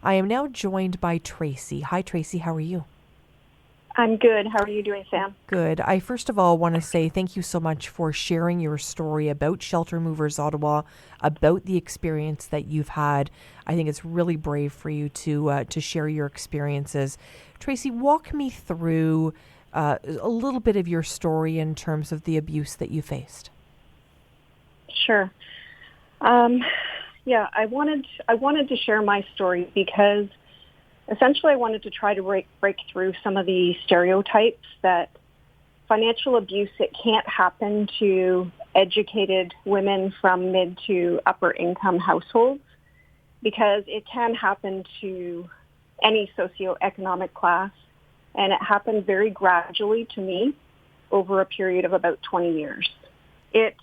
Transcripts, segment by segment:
I am now joined by Tracy. Hi, Tracy. How are you? I'm good. How are you doing, Sam? Good. I first of all want to say thank you so much for sharing your story about Shelter Movers Ottawa, about the experience that you've had. I think it's really brave for you to share your experiences. Tracy, walk me through a little bit of your story in terms of the abuse that you faced. Sure. Um, yeah, I wanted to share my story because essentially I wanted to try to break through some of the stereotypes that financial abuse, it can't happen to educated women from mid to upper income households, because it can happen to any socioeconomic class, and it happened very gradually to me over a period of about 20 years. It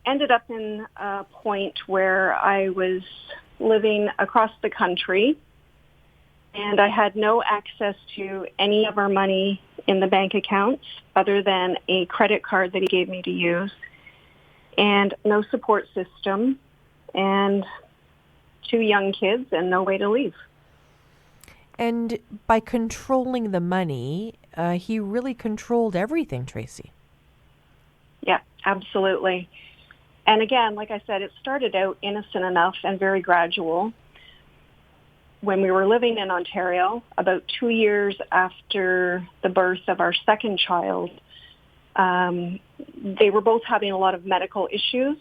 ended up in a point where I was living across the country and I had no access to any of our money in the bank accounts other than a credit card that he gave me to use, and no support system, and two young kids and no way to leave. And by controlling the money, he really controlled everything, Tracy. Yeah, absolutely. And again, like I said, it started out innocent enough and very gradual. When we were living in Ontario, about 2 years after the birth of our second child, they were both having a lot of medical issues.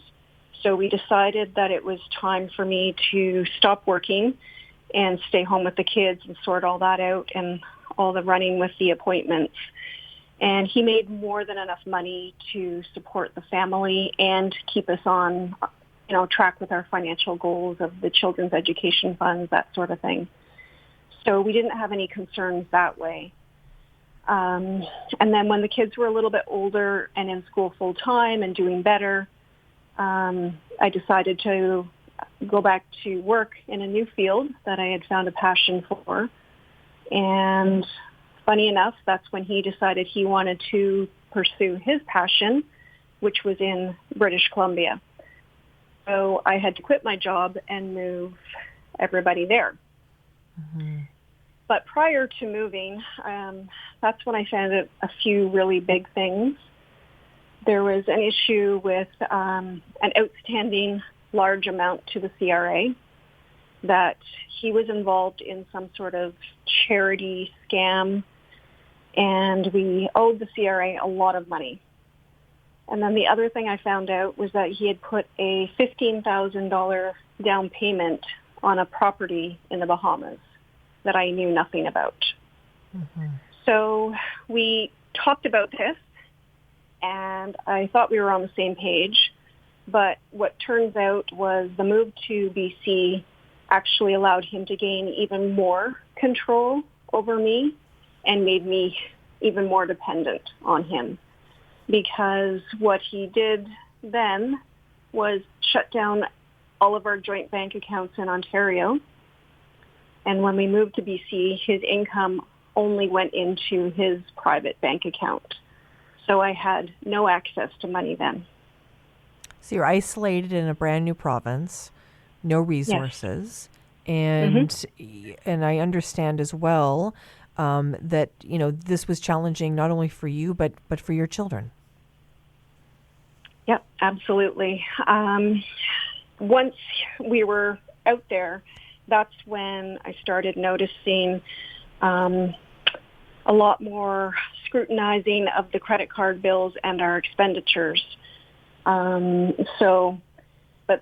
So we decided that it was time for me to stop working and stay home with the kids and sort all that out and all the running with the appointments. And he made more than enough money to support the family and keep us on, track with our financial goals of the children's education funds, that sort of thing. So we didn't have any concerns that way. And then when the kids were a little bit older and in school full time and doing better, I decided to go back to work in a new field that I had found a passion for. And funny enough, that's when he decided he wanted to pursue his passion, which was in British Columbia. So I had to quit my job and move everybody there. Mm-hmm. But prior to moving, that's when I found out a few really big things. There was an issue with an outstanding large amount to the CRA, that he was involved in some sort of charity scam, and we owed the CRA a lot of money. And then the other thing I found out was that he had put a $15,000 down payment on a property in the Bahamas that I knew nothing about. Mm-hmm. So we talked about this, and I thought we were on the same page. But what turns out was the move to BC actually allowed him to gain even more control over me and made me even more dependent on him. Because what he did then was shut down all of our joint bank accounts in Ontario. And when we moved to BC, his income only went into his private bank account. So I had no access to money then. So you're isolated in a brand new province, no resources, Yes. and Mm-hmm. and I understand as well that this was challenging not only for you but for your children. Yep, absolutely. Once we were out there, that's when I started noticing a lot more scrutinizing of the credit card bills and our expenditures. But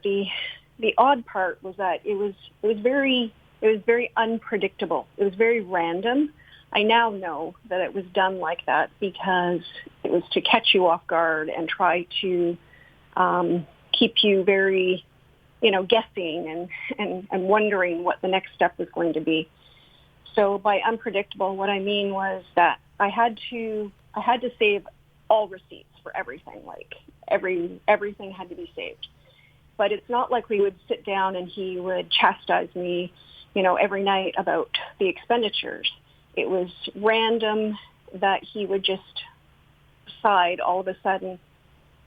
the odd part was that it was very unpredictable. It was very random. I now know that it was done like that because it was to catch you off guard and try to keep you very, guessing and wondering what the next step was going to be. So by unpredictable, what I mean was that I had to save all receipts for everything. Like everything had to be saved. But it's not like we would sit down and he would chastise me, every night about the expenditures. It was random that he would just decide all of a sudden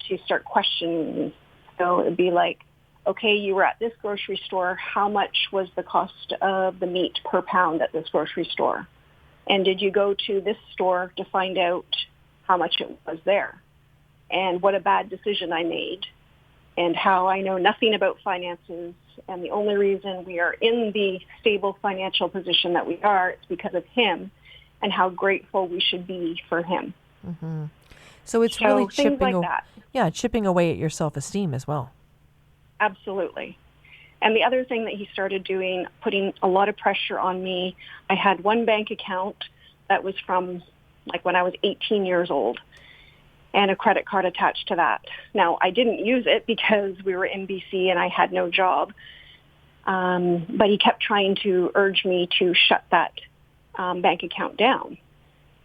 to start questioning me. So it would be like, okay, you were at this grocery store. How much was the cost of the meat per pound at this grocery store? And did you go to this store to find out how much it was there? And what a bad decision I made, and how I know nothing about finances. And the only reason we are in the stable financial position that we are is because of him, and how grateful we should be for him. Mm-hmm. So it's really things like that. Yeah, chipping away at your self-esteem as well. Absolutely. And the other thing that he started doing, putting a lot of pressure on me, I had one bank account that was from like when I was 18 years old, and a credit card attached to that. Now, I didn't use it because we were in BC and I had no job, but he kept trying to urge me to shut that bank account down.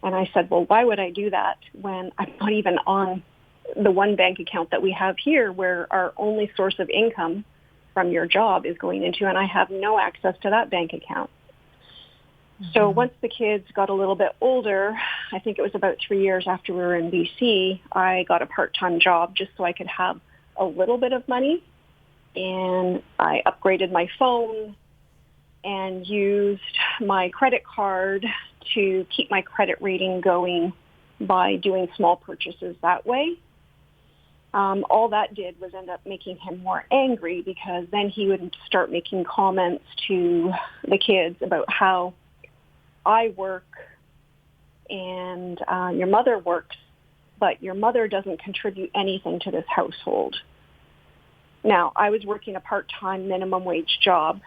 And I said, well, why would I do that when I'm not even on the one bank account that we have here, where our only source of income from your job is going into, and I have no access to that bank account. Mm-hmm. So once the kids got a little bit older, I think it was about 3 years after we were in BC, I got a part-time job just so I could have a little bit of money. And I upgraded my phone and used my credit card to keep my credit rating going by doing small purchases that way. All that did was end up making him more angry, because then he would start making comments to the kids about how I work and your mother works, but your mother doesn't contribute anything to this household. Now, I was working a part-time minimum wage job.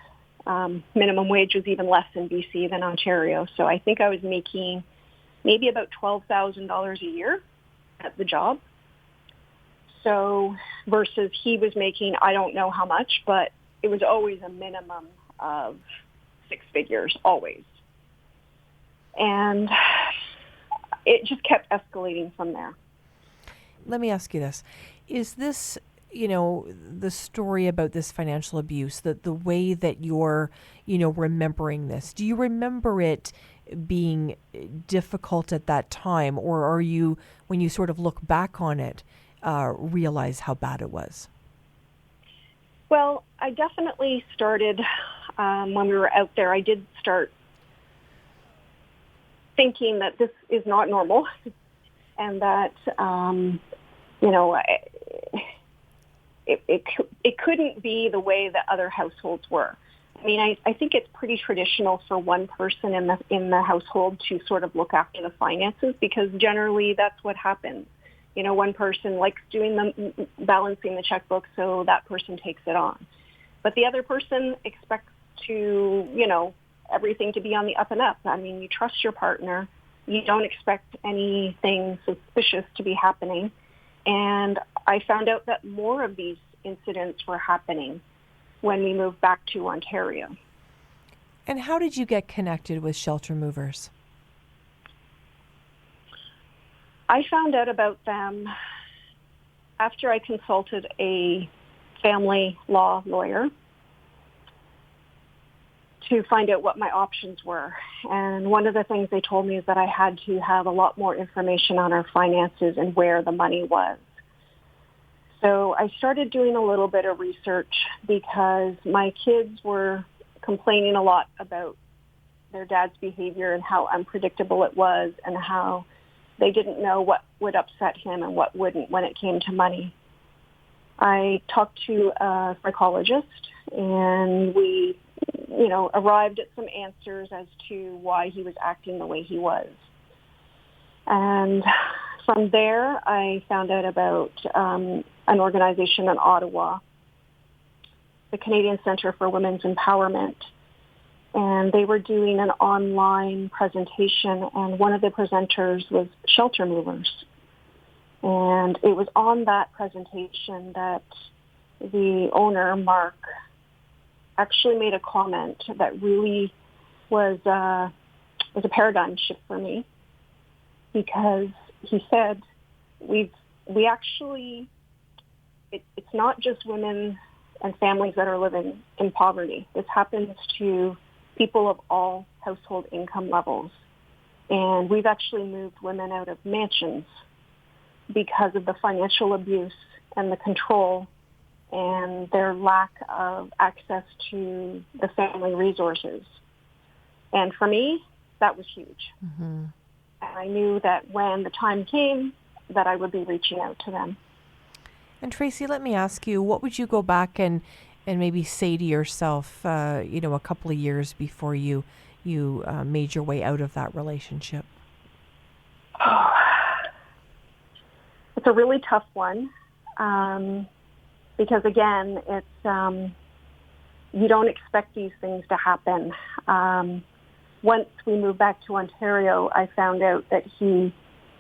Minimum wage was even less in BC than Ontario, so I think I was making maybe about $12,000 a year at the job. So versus he was making, I don't know how much, but it was always a minimum of 6 figures, always. And it just kept escalating from there. Let me ask you this. Is this, the story about this financial abuse, the way that you're, remembering this, do you remember it being difficult at that time? Or are you, when you sort of look back on it, realize how bad it was? Well, I definitely started, when we were out there, I did start thinking that this is not normal, and that, it couldn't be the way that other households were. I mean, I think it's pretty traditional for one person in the household to sort of look after the finances, because generally that's what happens. One person likes doing balancing the checkbook, so that person takes it on. But the other person expects to, everything to be on the up and up. I mean, you trust your partner. You don't expect anything suspicious to be happening. And I found out that more of these incidents were happening when we moved back to Ontario. And how did you get connected with shelter movers? I found out about them after I consulted a family law lawyer to find out what my options were. And one of the things they told me is that I had to have a lot more information on our finances and where the money was. So I started doing a little bit of research, because my kids were complaining a lot about their dad's behavior and how unpredictable it was, and how they didn't know what would upset him and what wouldn't when it came to money. I talked to a psychologist, and we, arrived at some answers as to why he was acting the way he was. And from there, I found out about an organization in Ottawa, the Canadian Centre for Women's Empowerment. And they were doing an online presentation, and one of the presenters was shelter movers. And it was on that presentation that the owner, Mark, actually made a comment that really was a paradigm shift for me, because he said, it's not just women and families that are living in poverty. This happens to people of all household income levels. And we've actually moved women out of mansions because of the financial abuse and the control and their lack of access to the family resources. And for me, that was huge. Mm-hmm. And I knew that when the time came, that I would be reaching out to them. And Tracy, let me ask you, what would you go back and maybe say to yourself, a couple of years before you made your way out of that relationship? It's a really tough one because, again, it's you don't expect these things to happen. Once we moved back to Ontario, I found out that he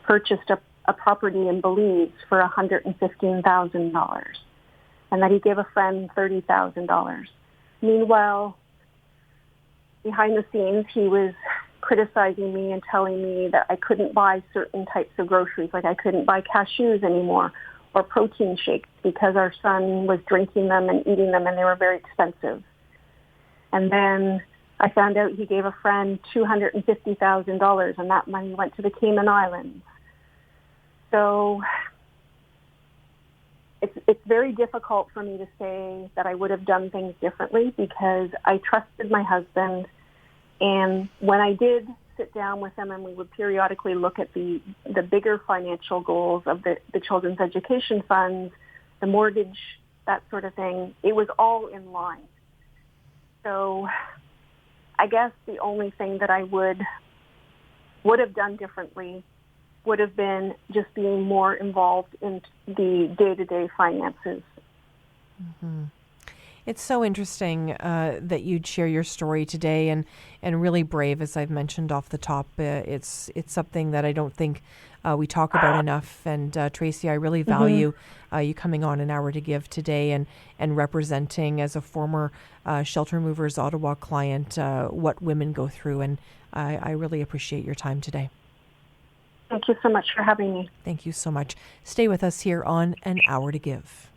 purchased a property in Belize for $115,000 and that he gave a friend $30,000. Meanwhile, behind the scenes, he was criticizing me and telling me that I couldn't buy certain types of groceries, like I couldn't buy cashews anymore or protein shakes because our son was drinking them and eating them and they were very expensive. And then I found out he gave a friend $250,000 and that money went to the Cayman Islands. So it's very difficult for me to say that I would have done things differently because I trusted my husband. And when I did sit down with him and we would periodically look at the bigger financial goals of the children's education funds, the mortgage, that sort of thing, it was all in line. So I guess the only thing that I would have done differently would have been just being more involved in the day-to-day finances. Mm-hmm. It's so interesting that you'd share your story today, and really brave, as I've mentioned off the top. It's something that I don't think we talk about enough. And Tracy, I really value you coming on An Hour to Give today and representing, as a former Shelter Movers Ottawa client, what women go through. And I really appreciate your time today. Thank you so much for having me. Thank you so much. Stay with us here on An Hour to Give.